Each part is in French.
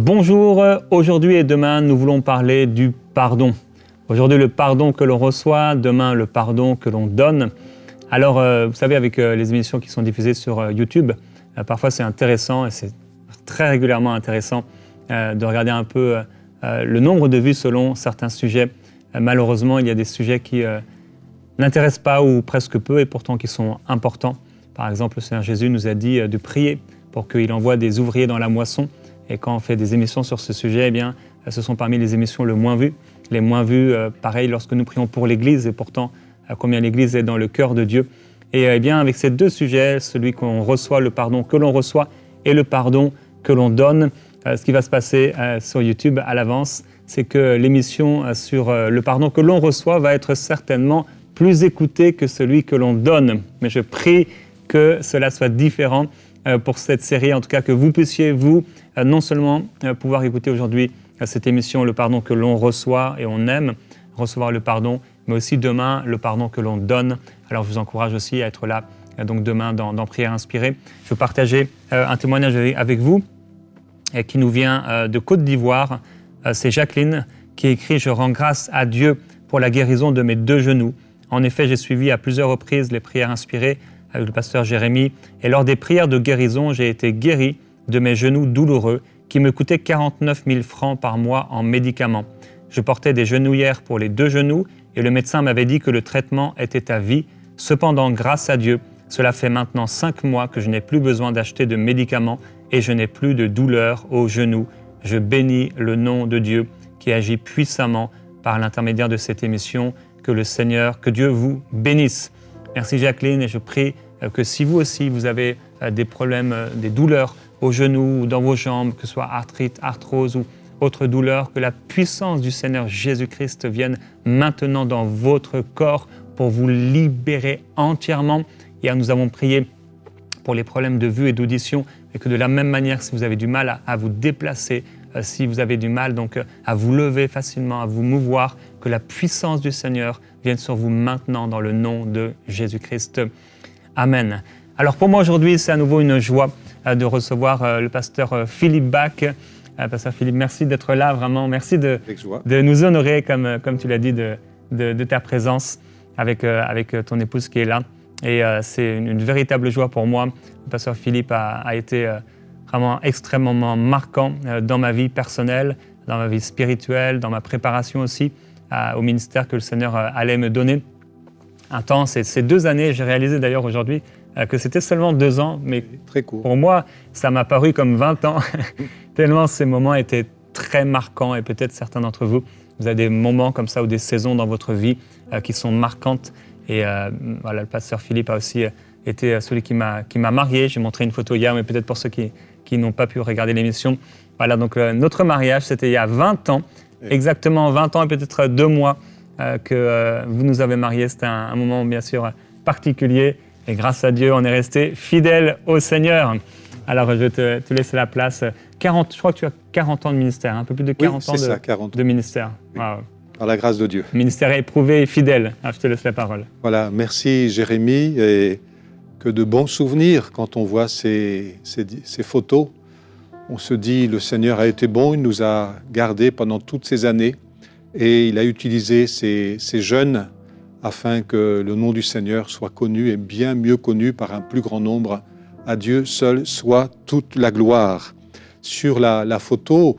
Bonjour, aujourd'hui et demain, nous voulons parler du pardon. Aujourd'hui, le pardon que l'on reçoit, demain, le pardon que l'on donne. Alors, vous savez, avec les émissions qui sont diffusées sur YouTube, parfois c'est intéressant, et c'est très régulièrement intéressant de regarder un peu le nombre de vues selon certains sujets. Malheureusement, il y a des sujets qui n'intéressent pas ou presque peu, et pourtant qui sont importants. Par exemple, le Seigneur Jésus nous a dit de prier pour qu'il envoie des ouvriers dans la moisson. Et quand on fait des émissions sur ce sujet, eh bien, ce sont parmi les émissions les moins vues. Les moins vues, pareil, lorsque nous prions pour l'Église, et pourtant, combien l'Église est dans le cœur de Dieu. Et eh bien, avec ces deux sujets, celui qu'on reçoit, le pardon que l'on reçoit, et le pardon que l'on donne, ce qui va se passer sur YouTube à l'avance, c'est que l'émission sur le pardon que l'on reçoit va être certainement plus écoutée que celui que l'on donne. Mais je prie que cela soit différent pour cette série, en tout cas que vous puissiez, vous, non seulement pouvoir écouter aujourd'hui cette émission, le pardon que l'on reçoit et on aime recevoir le pardon, mais aussi demain, le pardon que l'on donne. Alors je vous encourage aussi à être là, donc demain dans Prière Inspirée. Je veux partager un témoignage avec vous qui nous vient de Côte d'Ivoire. C'est Jacqueline qui écrit « Je rends grâce à Dieu pour la guérison de mes deux genoux. En effet, j'ai suivi à plusieurs reprises les prières inspirées avec le pasteur Jérémie, et lors des prières de guérison, j'ai été guéri de mes genoux douloureux qui me coûtaient 49 000 francs par mois en médicaments. Je portais des genouillères pour les deux genoux et le médecin m'avait dit que le traitement était à vie. Cependant, grâce à Dieu, cela fait maintenant 5 mois que je n'ai plus besoin d'acheter de médicaments et je n'ai plus de douleur aux genoux. Je bénis le nom de Dieu qui agit puissamment par l'intermédiaire de cette émission. Que le Seigneur, que Dieu vous bénisse. Merci Jacqueline, et je prie que si vous aussi vous avez des problèmes, des douleurs aux genoux ou dans vos jambes, que ce soit arthrite, arthrose ou autre douleur, que la puissance du Seigneur Jésus-Christ vienne maintenant dans votre corps pour vous libérer entièrement. Hier, nous avons prié pour les problèmes de vue et d'audition, et que de la même manière, si vous avez du mal à vous déplacer, si vous avez du mal donc à vous lever facilement, à vous mouvoir, que la puissance du Seigneur vienne sur vous maintenant dans le nom de Jésus-Christ. Amen. Alors pour moi aujourd'hui, c'est à nouveau une joie de recevoir le pasteur Philippe Bach. Pasteur Philippe, merci d'être là, vraiment. Merci de nous honorer, comme tu l'as dit, de ta présence avec ton épouse qui est là. Et c'est une véritable joie pour moi. Le pasteur Philippe a été vraiment extrêmement marquant dans ma vie personnelle, dans ma vie spirituelle, dans ma préparation aussi au ministère que le Seigneur allait me donner. Un temps, ces 2 années, j'ai réalisé d'ailleurs aujourd'hui que c'était seulement 2 ans, mais très court. Pour moi, ça m'a paru comme 20 ans, tellement ces moments étaient très marquants, et peut-être certains d'entre vous, vous avez des moments comme ça ou des saisons dans votre vie qui sont marquantes. Et voilà, le pasteur Philippe a aussi été celui qui m'a marié. J'ai montré une photo hier, mais peut-être pour ceux qui n'ont pas pu regarder l'émission. Voilà, donc notre mariage, c'était il y a 20 ans, exactement 20 ans et peut-être 2 mois que vous nous avez mariés. C'était un moment bien sûr particulier, et grâce à Dieu, on est resté fidèles au Seigneur. Alors je vais te laisser la place. Je crois que tu as 40 ans de ministère, un peu plus de 40 ans de ministère. Oui. Wow. Par la grâce de Dieu. Ministère éprouvé et fidèle. Alors, je te laisse la parole. Voilà, merci Jérémie, et que de bons souvenirs quand on voit ces photos. On se dit, le Seigneur a été bon, il nous a gardés pendant toutes ces années, et il a utilisé ces jeunes afin que le nom du Seigneur soit connu, et bien mieux connu par un plus grand nombre. À Dieu seul soit toute la gloire. Sur la photo,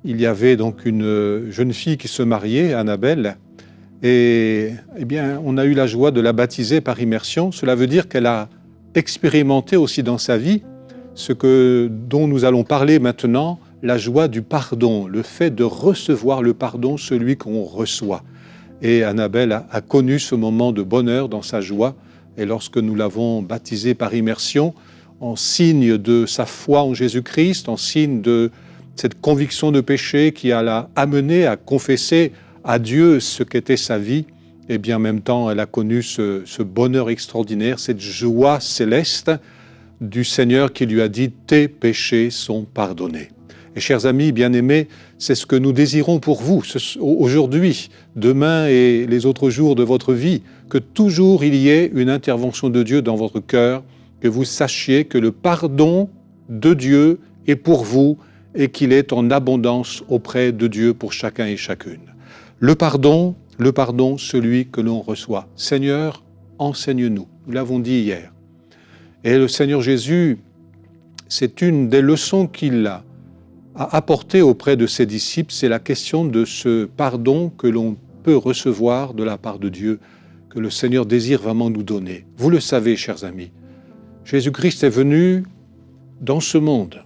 il y avait donc une jeune fille qui se mariait, Annabelle, et eh bien, on a eu la joie de la baptiser par immersion. Cela veut dire qu'elle a expérimenté aussi dans sa vie dont nous allons parler maintenant, la joie du pardon, le fait de recevoir le pardon, celui qu'on reçoit. Et Annabelle a connu ce moment de bonheur dans sa joie, et lorsque nous l'avons baptisée par immersion, en signe de sa foi en Jésus-Christ, en signe de cette conviction de péché qui l'a amenée à confesser à Dieu ce qu'était sa vie, et bien en même temps, elle a connu ce bonheur extraordinaire, cette joie céleste du Seigneur qui lui a dit « Tes péchés sont pardonnés ». Et chers amis bien-aimés, c'est ce que nous désirons pour vous aujourd'hui, demain et les autres jours de votre vie, que toujours il y ait une intervention de Dieu dans votre cœur, que vous sachiez que le pardon de Dieu est pour vous et qu'il est en abondance auprès de Dieu pour chacun et chacune. Le pardon, celui que l'on reçoit. Seigneur, enseigne-nous. Nous l'avons dit hier. Et le Seigneur Jésus, c'est une des leçons qu'il a apportées auprès de ses disciples, c'est la question de ce pardon que l'on peut recevoir de la part de Dieu, que le Seigneur désire vraiment nous donner. Vous le savez, chers amis, Jésus-Christ est venu dans ce monde.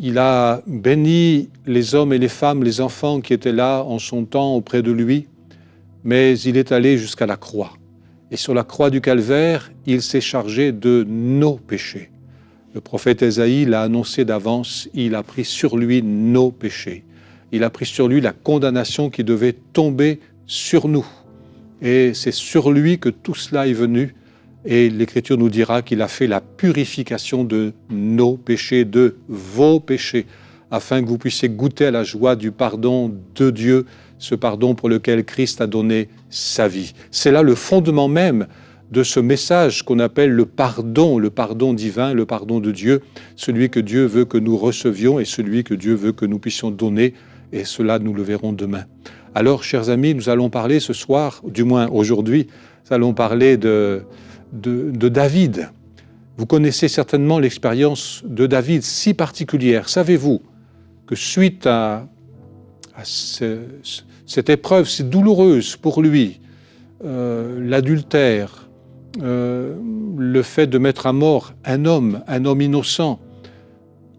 Il a béni les hommes et les femmes, les enfants qui étaient là en son temps auprès de lui, mais il est allé jusqu'à la croix. Et sur la croix du Calvaire, il s'est chargé de nos péchés. Le prophète Ésaïe l'a annoncé d'avance, il a pris sur lui nos péchés. Il a pris sur lui la condamnation qui devait tomber sur nous. Et c'est sur lui que tout cela est venu. Et l'Écriture nous dira qu'il a fait la purification de nos péchés, de vos péchés, afin que vous puissiez goûter à la joie du pardon de Dieu, ce pardon pour lequel Christ a donné sa vie. C'est là le fondement même de ce message qu'on appelle le pardon divin, le pardon de Dieu, celui que Dieu veut que nous recevions et celui que Dieu veut que nous puissions donner, et cela nous le verrons demain. Alors, chers amis, nous allons parler ce soir, du moins aujourd'hui, nous allons parler de David. Vous connaissez certainement l'expérience de David si particulière. Savez-vous que suite à cette épreuve si douloureuse pour lui, l'adultère, le fait de mettre à mort un homme innocent,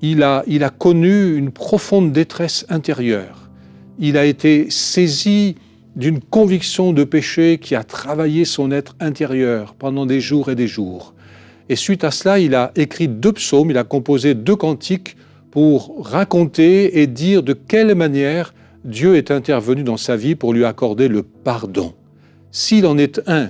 il a connu une profonde détresse intérieure. Il a été saisi d'une conviction de péché qui a travaillé son être intérieur pendant des jours et des jours. Et suite à cela, il a écrit 2 psaumes, il a composé 2 cantiques pour raconter et dire de quelle manière Dieu est intervenu dans sa vie pour lui accorder le pardon. S'il en est un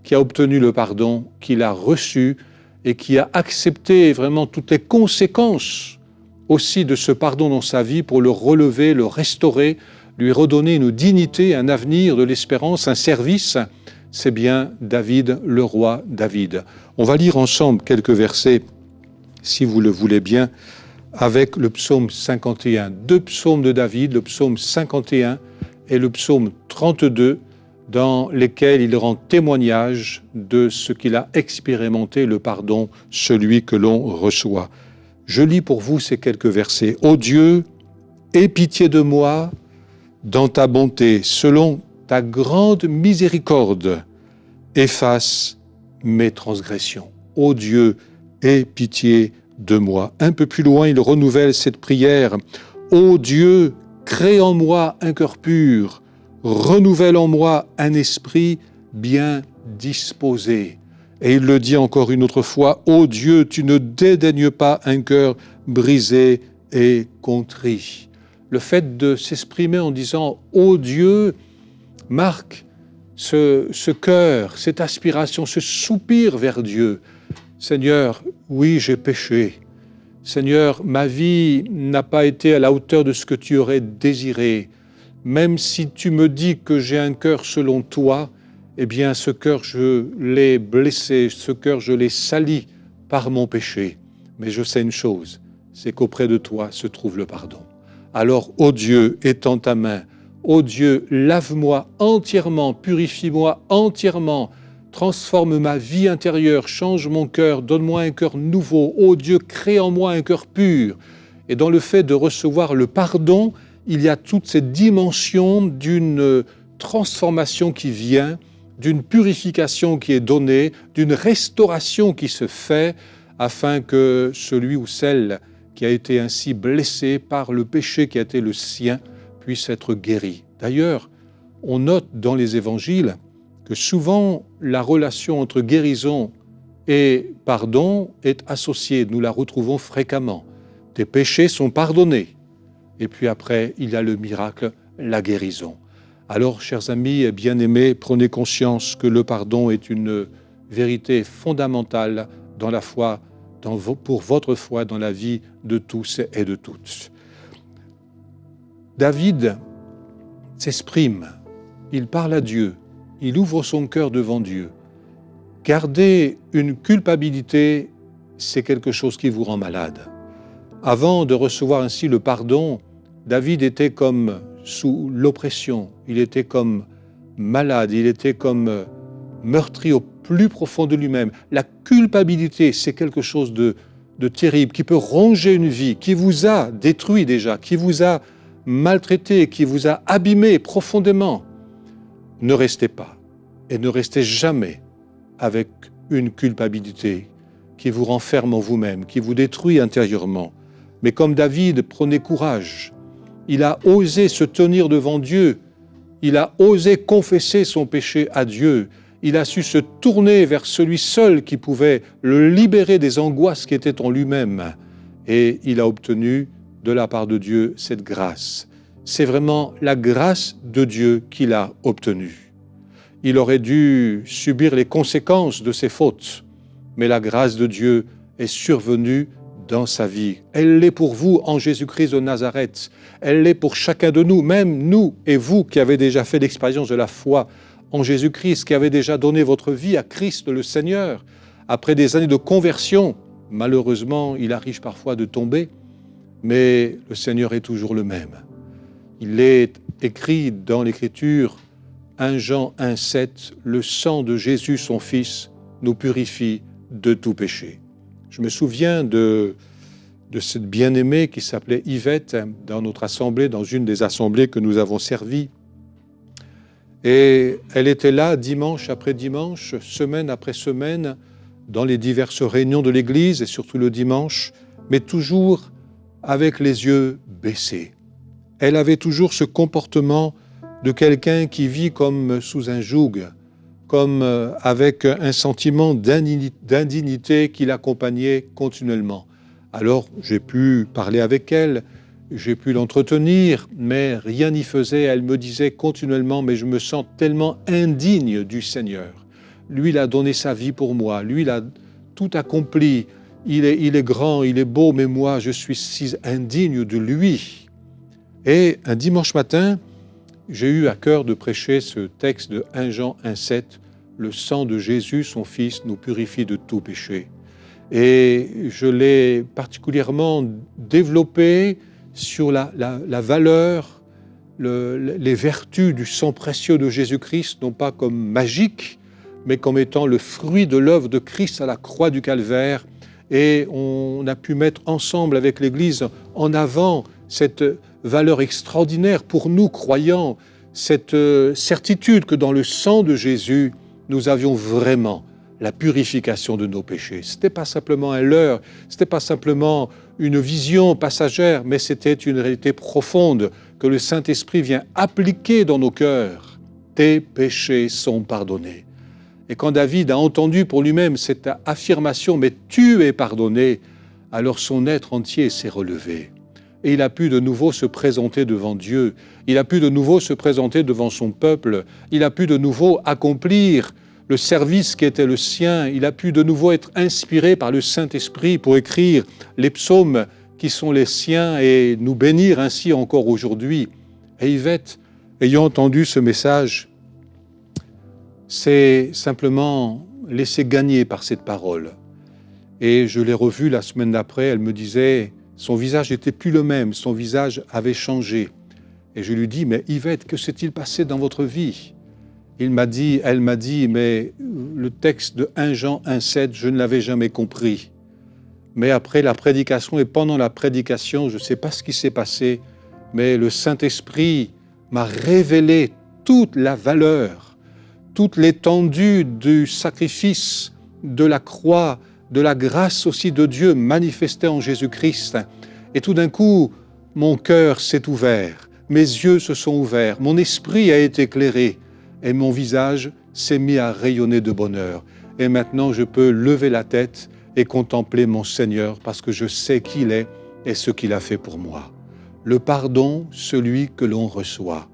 qui a obtenu le pardon, qu'il a reçu et qui a accepté vraiment toutes les conséquences aussi de ce pardon dans sa vie pour le relever, le restaurer, lui redonner une dignité, un avenir, de l'espérance, un service, c'est bien David, le roi David. On va lire ensemble quelques versets, si vous le voulez bien, avec le psaume 51. 2 psaumes de David, le psaume 51 et le psaume 32, dans lesquels il rend témoignage de ce qu'il a expérimenté, le pardon, celui que l'on reçoit. Je lis pour vous ces quelques versets. « Ô Dieu, aie pitié de moi dans ta bonté, selon ta grande miséricorde, efface mes transgressions. Ô Dieu, aie pitié de moi. » Un peu plus loin, il renouvelle cette prière. « Ô Dieu, crée en moi un cœur pur, renouvelle en moi un esprit bien disposé. » Et il le dit encore une autre fois, « Ô Dieu, tu ne dédaignes pas un cœur brisé et contrit. » Le fait de s'exprimer en disant « Ô Dieu » marque ce cœur, cette aspiration, ce soupir vers Dieu. Seigneur, oui, j'ai péché. Seigneur, ma vie n'a pas été à la hauteur de ce que tu aurais désiré. Même si tu me dis que j'ai un cœur selon toi, eh bien, ce cœur, je l'ai blessé, ce cœur, je l'ai sali par mon péché. Mais je sais une chose, c'est qu'auprès de toi se trouve le pardon. Alors, ô Dieu, étends ta main. Ô Dieu, lave-moi entièrement, purifie-moi entièrement, transforme ma vie intérieure, change mon cœur, donne-moi un cœur nouveau. Ô Dieu, crée en moi un cœur pur. Et dans le fait de recevoir le pardon, il y a toute cette dimension d'une transformation qui vient, d'une purification qui est donnée, d'une restauration qui se fait, afin que celui ou celle qui a été ainsi blessé par le péché qui a été le sien puisse être guéri. D'ailleurs, on note dans les évangiles que souvent la relation entre guérison et pardon est associée. Nous la retrouvons fréquemment. Tes péchés sont pardonnés. Et puis après, il y a le miracle, la guérison. Alors, chers amis et bien-aimés, prenez conscience que le pardon est une vérité fondamentale dans la foi, pour votre foi dans la vie de tous et de toutes. David s'exprime, il parle à Dieu, il ouvre son cœur devant Dieu. Garder une culpabilité, c'est quelque chose qui vous rend malade. Avant de recevoir ainsi le pardon, David était comme sous l'oppression, il était comme malade, il était comme meurtri au plus profond de lui-même. La culpabilité, c'est quelque chose de terrible, qui peut ronger une vie, qui vous a détruit déjà, qui vous a maltraité, qui vous a abîmé profondément. Ne restez pas et ne restez jamais avec une culpabilité qui vous renferme en vous-même, qui vous détruit intérieurement. Mais comme David, prenez courage. Il a osé se tenir devant Dieu. Il a osé confesser son péché à Dieu. Il a su se tourner vers celui seul qui pouvait le libérer des angoisses qui étaient en lui-même. Et il a obtenu de la part de Dieu cette grâce. C'est vraiment la grâce de Dieu qu'il a obtenue. Il aurait dû subir les conséquences de ses fautes, mais la grâce de Dieu est survenue dans sa vie. Elle l'est pour vous en Jésus-Christ de Nazareth. Elle l'est pour chacun de nous, même nous et vous qui avez déjà fait l'expérience de la foi en Jésus-Christ, qui avez déjà donné votre vie à Christ le Seigneur. Après des années de conversion, malheureusement, il arrive parfois de tomber, mais le Seigneur est toujours le même. Il est écrit dans l'Écriture, 1 Jean 1,7, « Le sang de Jésus, son Fils, nous purifie de tout péché. » Je me souviens de cette bien-aimée qui s'appelait Yvette dans notre assemblée, dans une des assemblées que nous avons servies. Et elle était là dimanche après dimanche, semaine après semaine, dans les diverses réunions de l'Église et surtout le dimanche, mais toujours avec les yeux baissés. Elle avait toujours ce comportement de quelqu'un qui vit comme sous un joug, comme avec un sentiment d'indignité qui l'accompagnait continuellement. Alors j'ai pu parler avec elle, j'ai pu l'entretenir, mais rien n'y faisait. Elle me disait continuellement, mais je me sens tellement indigne du Seigneur. Lui, il a donné sa vie pour moi, lui, il a tout accompli. Il est grand, il est beau, mais moi, je suis si indigne de lui. Et un dimanche matin, j'ai eu à cœur de prêcher ce texte de 1 Jean 1,7, « Le sang de Jésus, son Fils, nous purifie de tout péché ». Et je l'ai particulièrement développé sur la valeur, les vertus du sang précieux de Jésus-Christ, non pas comme magique, mais comme étant le fruit de l'œuvre de Christ à la croix du Calvaire. Et on a pu mettre ensemble avec l'Église en avant cette valeur extraordinaire pour nous croyants, cette certitude que dans le sang de Jésus, nous avions vraiment la purification de nos péchés. Ce n'était pas simplement un leurre, ce n'était pas simplement une vision passagère, mais c'était une réalité profonde que le Saint-Esprit vient appliquer dans nos cœurs. Tes péchés sont pardonnés. Et quand David a entendu pour lui-même cette affirmation, mais tu es pardonné, alors son être entier s'est relevé. Et il a pu de nouveau se présenter devant Dieu, il a pu de nouveau se présenter devant son peuple, il a pu de nouveau accomplir le service qui était le sien, il a pu de nouveau être inspiré par le Saint-Esprit pour écrire les psaumes qui sont les siens et nous bénir ainsi encore aujourd'hui. Et Yvette, ayant entendu ce message, s'est simplement laissée gagner par cette parole. Et je l'ai revue la semaine d'après, elle me disait, son visage n'était plus le même, son visage avait changé. Et je lui dis, mais Yvette, que s'est-il passé dans votre vie ? Elle m'a dit, mais le texte de 1 Jean 1,7, je ne l'avais jamais compris. Mais après la prédication et pendant la prédication, je ne sais pas ce qui s'est passé, mais le Saint-Esprit m'a révélé toute la valeur, toute l'étendue du sacrifice, de la croix, de la grâce aussi de Dieu manifestée en Jésus-Christ. Et tout d'un coup, mon cœur s'est ouvert, mes yeux se sont ouverts, mon esprit a été éclairé et mon visage s'est mis à rayonner de bonheur. Et maintenant, je peux lever la tête et contempler mon Seigneur parce que je sais qui il est et ce qu'il a fait pour moi. Le pardon, celui que l'on reçoit,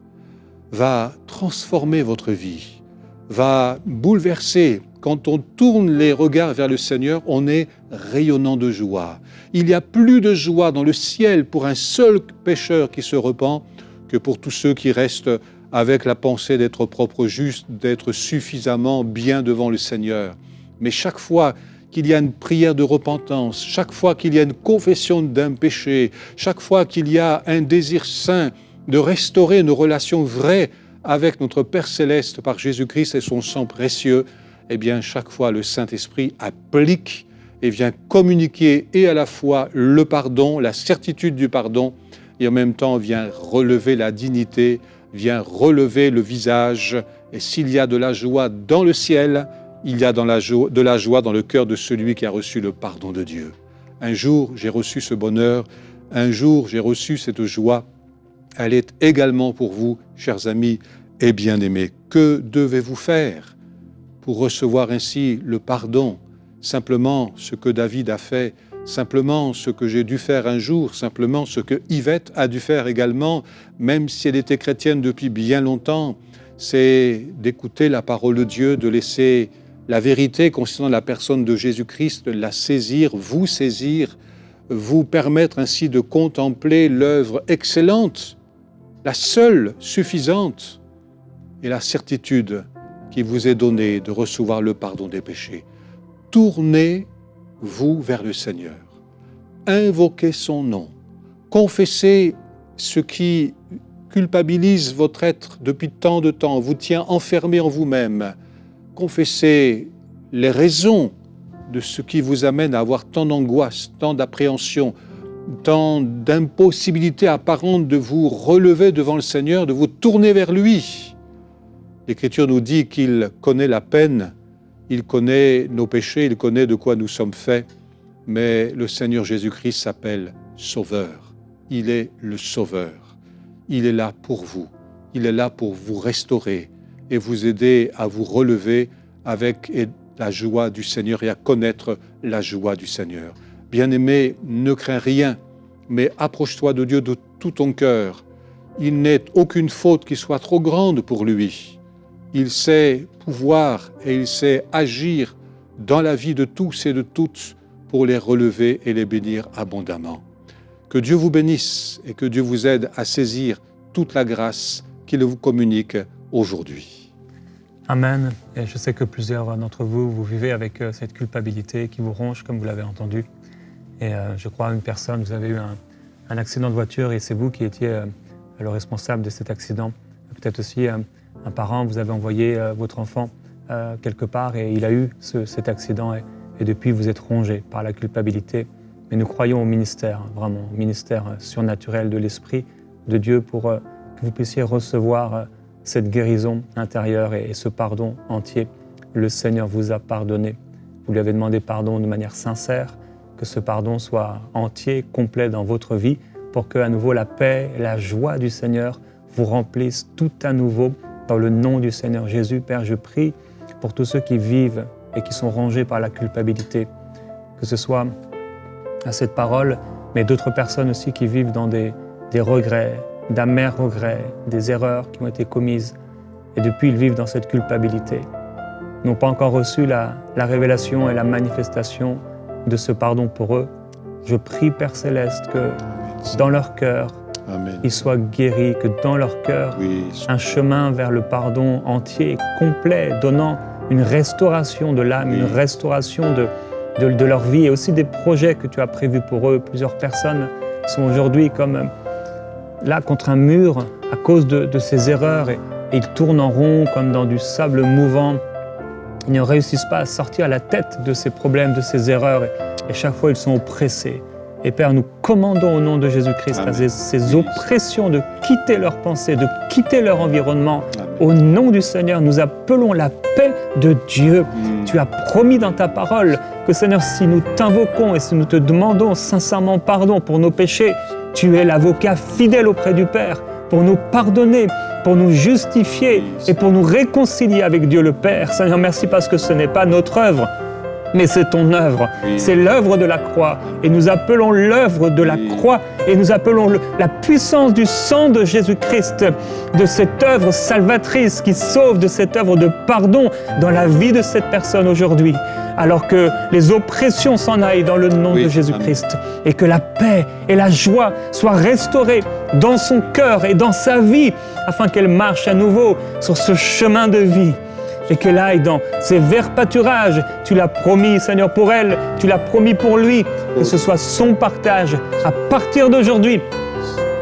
va transformer votre vie, va bouleverser. Quand on tourne les regards vers le Seigneur, on est rayonnant de joie. Il y a plus de joie dans le ciel pour un seul pécheur qui se repent que pour tous ceux qui restent avec la pensée d'être propre juste, d'être suffisamment bien devant le Seigneur. Mais chaque fois qu'il y a une prière de repentance, chaque fois qu'il y a une confession d'un péché, chaque fois qu'il y a un désir saint de restaurer une relation vraie avec notre Père Céleste par Jésus-Christ et son sang précieux, eh bien, chaque fois, le Saint-Esprit applique et vient communiquer et à la fois le pardon, la certitude du pardon, et en même temps vient relever la dignité, vient relever le visage. Et s'il y a de la joie dans le ciel, il y a de la joie dans le cœur de celui qui a reçu le pardon de Dieu. Un jour, j'ai reçu ce bonheur, un jour, j'ai reçu cette joie. Elle est également pour vous, chers amis et bien-aimés. Que devez-vous faire pour recevoir ainsi le pardon? Simplement ce que David a fait, simplement ce que j'ai dû faire un jour, simplement ce que Yvette a dû faire également, même si elle était chrétienne depuis bien longtemps, c'est d'écouter la parole de Dieu, de laisser la vérité concernant la personne de Jésus-Christ, la saisir, vous permettre ainsi de contempler l'œuvre excellente, la seule suffisante, et la certitude qui vous est donnée de recevoir le pardon des péchés. Tournez-vous vers le Seigneur, invoquez son nom, confessez ce qui culpabilise votre être depuis tant de temps, vous tient enfermé en vous-même, confessez les raisons de ce qui vous amène à avoir tant d'angoisse, tant d'appréhension, tant d'impossibilité apparente de vous relever devant le Seigneur, de vous tourner vers lui. L'Écriture nous dit qu'il connaît la peine, il connaît nos péchés, il connaît de quoi nous sommes faits, mais le Seigneur Jésus-Christ s'appelle Sauveur. Il est le Sauveur. Il est là pour vous. Il est là pour vous restaurer et vous aider à vous relever avec la joie du Seigneur et à connaître la joie du Seigneur. Bien-aimé, ne crains rien, mais approche-toi de Dieu de tout ton cœur. Il n'est aucune faute qui soit trop grande pour lui. Il sait pouvoir et il sait agir dans la vie de tous et de toutes pour les relever et les bénir abondamment. Que Dieu vous bénisse et que Dieu vous aide à saisir toute la grâce qu'il vous communique aujourd'hui. Amen. Et je sais que plusieurs d'entre vous, vous vivez avec cette culpabilité qui vous ronge, comme vous l'avez entendu. Et je crois une personne, vous avez eu un accident de voiture et c'est vous qui étiez le responsable de cet accident. Peut-être aussi un parent, vous avez envoyé votre enfant quelque part et il a eu cet accident et depuis vous êtes rongé par la culpabilité. Mais nous croyons au ministère, vraiment, au ministère surnaturel de l'Esprit de Dieu pour que vous puissiez recevoir cette guérison intérieure et ce pardon entier. Le Seigneur vous a pardonné. Vous lui avez demandé pardon de manière sincère, que ce pardon soit entier, complet dans votre vie, pour que à nouveau la paix et la joie du Seigneur vous remplissent tout à nouveau dans le nom du Seigneur Jésus. Père, je prie pour tous ceux qui vivent et qui sont rongés par la culpabilité, que ce soit à cette parole, mais d'autres personnes aussi qui vivent dans des regrets, d'amers regrets, des erreurs qui ont été commises, et depuis ils vivent dans cette culpabilité. Ils n'ont pas encore reçu la révélation et la manifestation de ce pardon pour eux. Je prie, Père Céleste, que dans leur cœur, ils soient guéris, que dans leur cœur, un chemin vers le pardon entier, complet, donnant une restauration de l'âme, une restauration de leur vie et aussi des projets que tu as prévus pour eux. Plusieurs personnes sont aujourd'hui comme là contre un mur à cause de ces erreurs et ils tournent en rond comme dans du sable mouvant. Ils ne réussissent pas à sortir à la tête de ces problèmes, de ces erreurs et chaque fois ils sont oppressés. Et Père, nous commandons au nom de Jésus-Christ à ces oppressions de quitter leurs pensées, de quitter leur environnement. Amen. Au nom du Seigneur, nous appelons la paix de Dieu. Tu as promis dans ta parole que Seigneur, si nous t'invoquons et si nous te demandons sincèrement pardon pour nos péchés, tu es l'avocat fidèle auprès du Père pour nous pardonner, pour nous justifier et pour nous réconcilier avec Dieu le Père. Seigneur, merci parce que ce n'est pas notre œuvre, mais c'est ton œuvre, c'est l'œuvre de la croix. Et nous appelons l'œuvre de la croix et nous appelons la puissance du sang de Jésus-Christ, de cette œuvre salvatrice qui sauve, de cette œuvre de pardon dans la vie de cette personne aujourd'hui. Alors que les oppressions s'en aillent dans le nom de Jésus-Christ et que la paix et la joie soient restaurées dans son cœur et dans sa vie afin qu'elle marche à nouveau sur ce chemin de vie. et qu'elle aille dans ces verts pâturages. Tu l'as promis, Seigneur, pour elle, tu l'as promis pour lui, que ce soit son partage à partir d'aujourd'hui.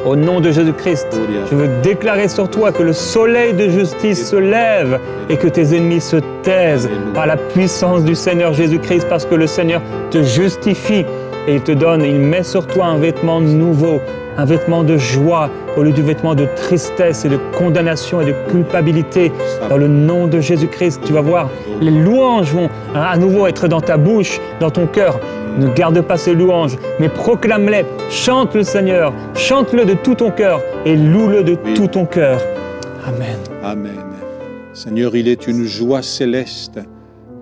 Au nom de Jésus-Christ, je veux déclarer sur toi que le soleil de justice se lève et que tes ennemis se taisent par la puissance du Seigneur Jésus-Christ, parce que le Seigneur te justifie et il te donne, il met sur toi un vêtement nouveau, un vêtement de joie au lieu du vêtement de tristesse et de condamnation et de culpabilité. Dans le nom de Jésus-Christ, tu vas voir, les louanges vont à nouveau être dans ta bouche, dans ton cœur. Ne garde pas ces louanges, mais proclame-les. Chante le Seigneur, chante-le de tout ton cœur et loue-le de tout ton cœur. Amen. Amen. Seigneur, il est une joie céleste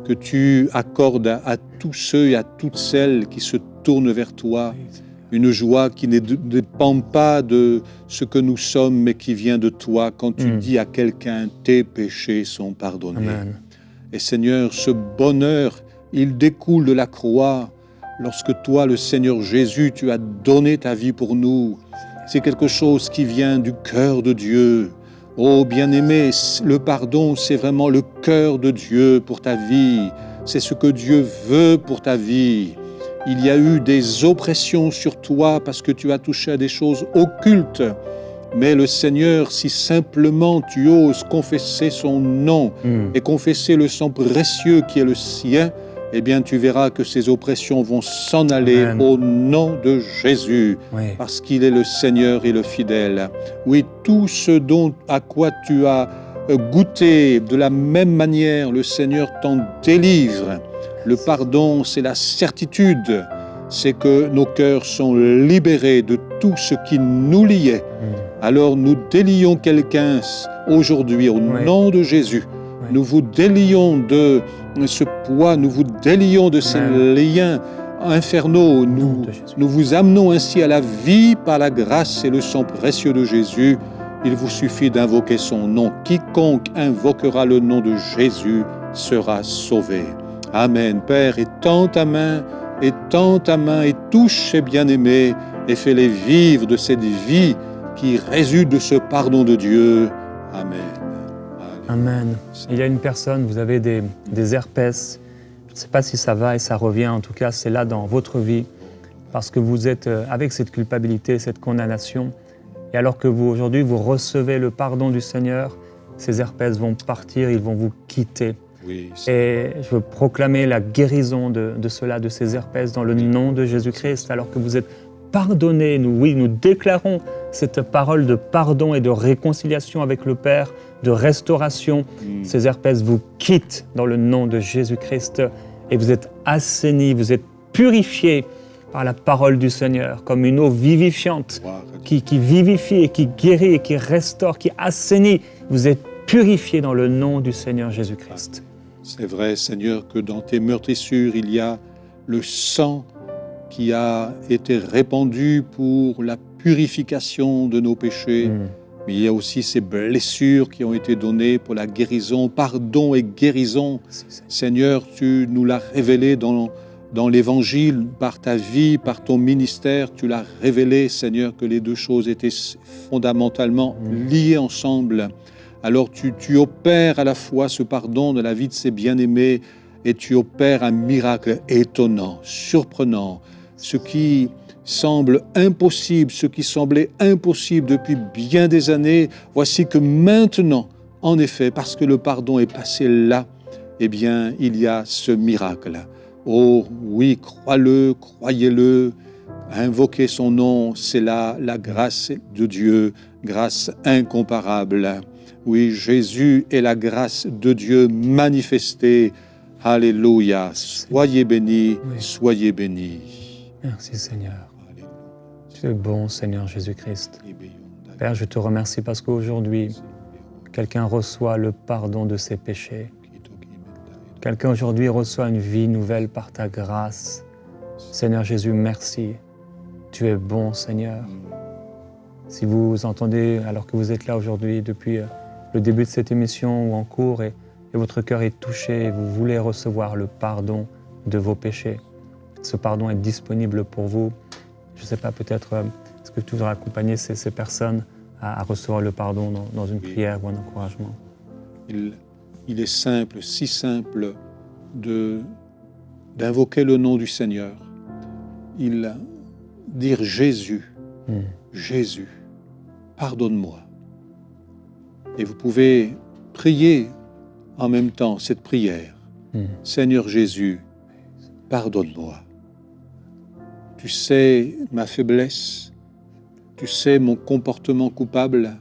que tu accordes à tous ceux et à toutes celles qui se tournent vers toi. Une joie qui ne dépend pas de ce que nous sommes, mais qui vient de toi quand tu dis à quelqu'un « tes péchés sont pardonnés ». Et Seigneur, ce bonheur, il découle de la croix. Lorsque toi, le Seigneur Jésus, tu as donné ta vie pour nous, c'est quelque chose qui vient du cœur de Dieu. Oh bien-aimé, le pardon, c'est vraiment le cœur de Dieu pour ta vie. C'est ce que Dieu veut pour ta vie. Il y a eu des oppressions sur toi parce que tu as touché à des choses occultes. Mais le Seigneur, si simplement tu oses confesser son nom et confesser le sang précieux qui est le sien, eh bien tu verras que ces oppressions vont s'en aller au nom de Jésus, parce qu'il est le Seigneur et le fidèle. Oui, tout ce à quoi tu as goûté, de la même manière, le Seigneur t'en délivre. Le pardon, c'est la certitude, c'est que nos cœurs sont libérés de tout ce qui nous liait. Alors nous délions quelqu'un aujourd'hui au nom de Jésus. Nous vous délions de ce poids, nous vous délions de ces liens infernaux. Nous vous amenons ainsi à la vie par la grâce et le sang précieux de Jésus. Il vous suffit d'invoquer son nom. Quiconque invoquera le nom de Jésus sera sauvé. Amen. Père, étends ta main et touche ces bien-aimés et fais-les vivre de cette vie qui résulte de ce pardon de Dieu. Amen. Amen. Il y a une personne, vous avez des herpès. Je ne sais pas si ça va et ça revient. En tout cas, c'est là dans votre vie parce que vous êtes avec cette culpabilité, cette condamnation. Et alors que vous, aujourd'hui, vous recevez le pardon du Seigneur, ces herpès vont partir, ils vont vous quitter. Oui, et je veux proclamer la guérison de cela, de ces herpès, dans le nom de Jésus-Christ, alors que vous êtes pardonnés. Nous déclarons cette parole de pardon et de réconciliation avec le Père, de restauration. Ces herpès vous quittent dans le nom de Jésus-Christ et vous êtes assainis, vous êtes purifiés par la parole du Seigneur, comme une eau vivifiante qui vivifie et qui guérit et qui restaure, qui assainit. Vous êtes purifiés dans le nom du Seigneur Jésus-Christ. C'est vrai, Seigneur, que dans tes meurtrissures, il y a le sang qui a été répandu pour la purification de nos péchés. Mais il y a aussi ces blessures qui ont été données pour la guérison, pardon et guérison. Seigneur, tu nous l'as révélé dans l'Évangile, par ta vie, par ton ministère. Tu l'as révélé, Seigneur, que les deux choses étaient fondamentalement liées ensemble. Alors tu opères à la fois ce pardon dans la vie de ces bien-aimés et tu opères un miracle étonnant, surprenant. Ce qui semble impossible, ce qui semblait impossible depuis bien des années, voici que maintenant, en effet, parce que le pardon est passé là, eh bien, il y a ce miracle. Oh oui, crois-le, croyez-le, invoquez son nom, c'est là la grâce de Dieu, grâce incomparable. Oui, Jésus est la grâce de Dieu manifestée. Alléluia. Soyez bénis, soyez bénis. Merci Seigneur. Tu es bon Seigneur Jésus-Christ. Père, je te remercie parce qu'aujourd'hui, quelqu'un reçoit le pardon de ses péchés. Quelqu'un aujourd'hui reçoit une vie nouvelle par ta grâce. Seigneur Jésus, merci. Tu es bon Seigneur. Si vous entendez, alors que vous êtes là aujourd'hui, depuis le début de cette émission ou en cours, et votre cœur est touché, et vous voulez recevoir le pardon de vos péchés, ce pardon est disponible pour vous. Je ne sais pas, peut-être, est-ce que tu voudrais accompagner ces personnes à recevoir le pardon dans une prière ou un encouragement? il est simple, si simple d'invoquer le nom du Seigneur. Dire Jésus, Jésus, pardonne-moi. Et vous pouvez prier en même temps cette prière. Seigneur Jésus, pardonne-moi. Tu sais ma faiblesse, tu sais mon comportement coupable,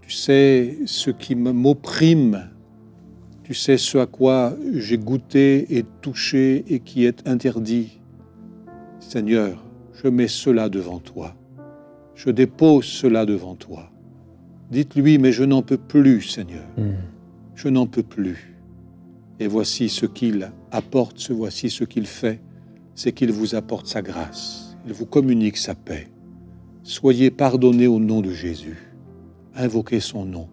tu sais ce qui m'opprime, tu sais ce à quoi j'ai goûté et touché et qui est interdit. Seigneur, je mets cela devant toi, je dépose cela devant toi. Dites-lui, mais je n'en peux plus, Seigneur, je n'en peux plus. Et voici ce qu'il apporte, voici ce qu'il fait, c'est qu'il vous apporte sa grâce, il vous communique sa paix. Soyez pardonnés au nom de Jésus, invoquez son nom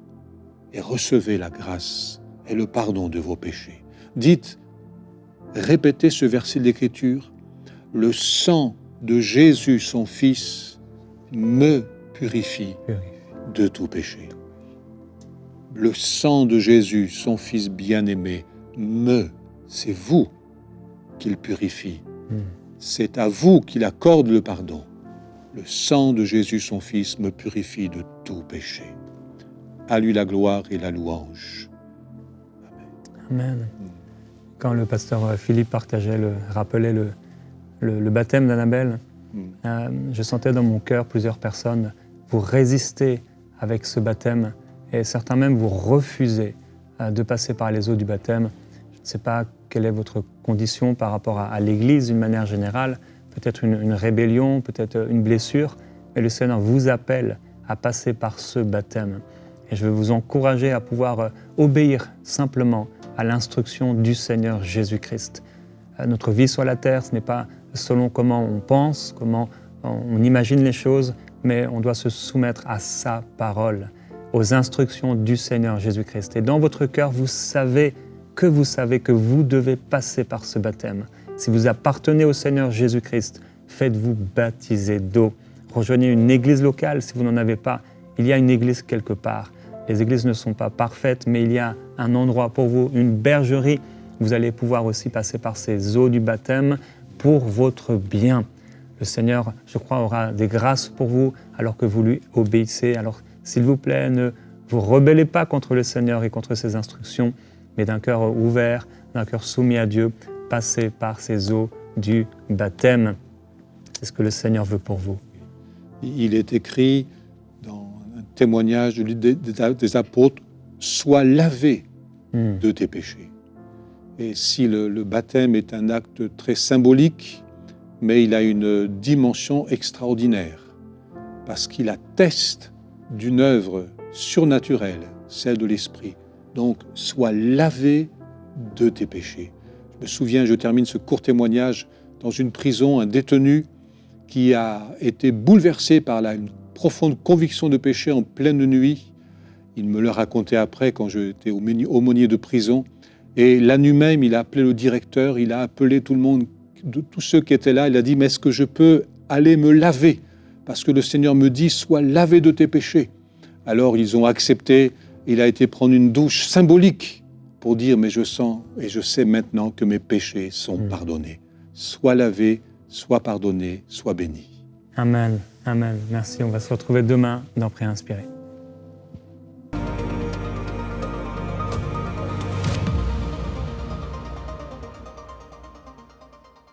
et recevez la grâce et le pardon de vos péchés. Dites, répétez ce verset de l'Écriture, le sang de Jésus, son Fils, me purifie de tout péché. Le sang de Jésus, son Fils bien-aimé, c'est vous qu'il purifie. C'est à vous qu'il accorde le pardon. Le sang de Jésus, son Fils, me purifie de tout péché. À lui la gloire et la louange. Amen. Quand le pasteur Philippe rappelait le baptême d'Annabelle, je sentais dans mon cœur plusieurs personnes vous résister avec ce baptême et certains même vous refusez de passer par les eaux du baptême. Je ne sais pas quelle est votre condition par rapport à l'Église d'une manière générale, peut-être une rébellion, peut-être une blessure, mais le Seigneur vous appelle à passer par ce baptême. Et je veux vous encourager à pouvoir obéir simplement à l'instruction du Seigneur Jésus-Christ. Notre vie sur la terre, ce n'est pas selon comment on pense, comment on imagine les choses, mais on doit se soumettre à sa parole, aux instructions du Seigneur Jésus-Christ. Et dans votre cœur, vous savez que vous devez passer par ce baptême. Si vous appartenez au Seigneur Jésus-Christ, faites-vous baptiser d'eau. Rejoignez une église locale si vous n'en avez pas. Il y a une église quelque part. Les églises ne sont pas parfaites, mais il y a un endroit pour vous, une bergerie. Vous allez pouvoir aussi passer par ces eaux du baptême pour votre bien. Le Seigneur, je crois, aura des grâces pour vous alors que vous lui obéissez. Alors, s'il vous plaît, ne vous rebellez pas contre le Seigneur et contre ses instructions, mais d'un cœur ouvert, d'un cœur soumis à Dieu, passez par ces eaux du baptême. C'est ce que le Seigneur veut pour vous. Il est écrit dans un témoignage des apôtres, « Sois lavé de tes péchés ». Et si le baptême est un acte très symbolique, mais il a une dimension extraordinaire, parce qu'il atteste d'une œuvre surnaturelle, celle de l'Esprit. Donc, sois lavé de tes péchés. Je me souviens, je termine ce court témoignage, dans une prison, un détenu qui a été bouleversé par une profonde conviction de péché en pleine nuit. Il me le racontait après, quand j'étais aumônier de prison. Et la nuit même, il a appelé le directeur, il a appelé tout le monde, tous ceux qui étaient là. Il a dit, mais est-ce que je peux aller me laver? Parce que le Seigneur me dit, sois lavé de tes péchés. Alors ils ont accepté. Il a été prendre une douche symbolique pour dire, mais je sens et je sais maintenant que mes péchés sont pardonnés. Sois lavé, sois pardonné, sois béni. Amen, amen. Merci. On va se retrouver demain dans Préinspiré.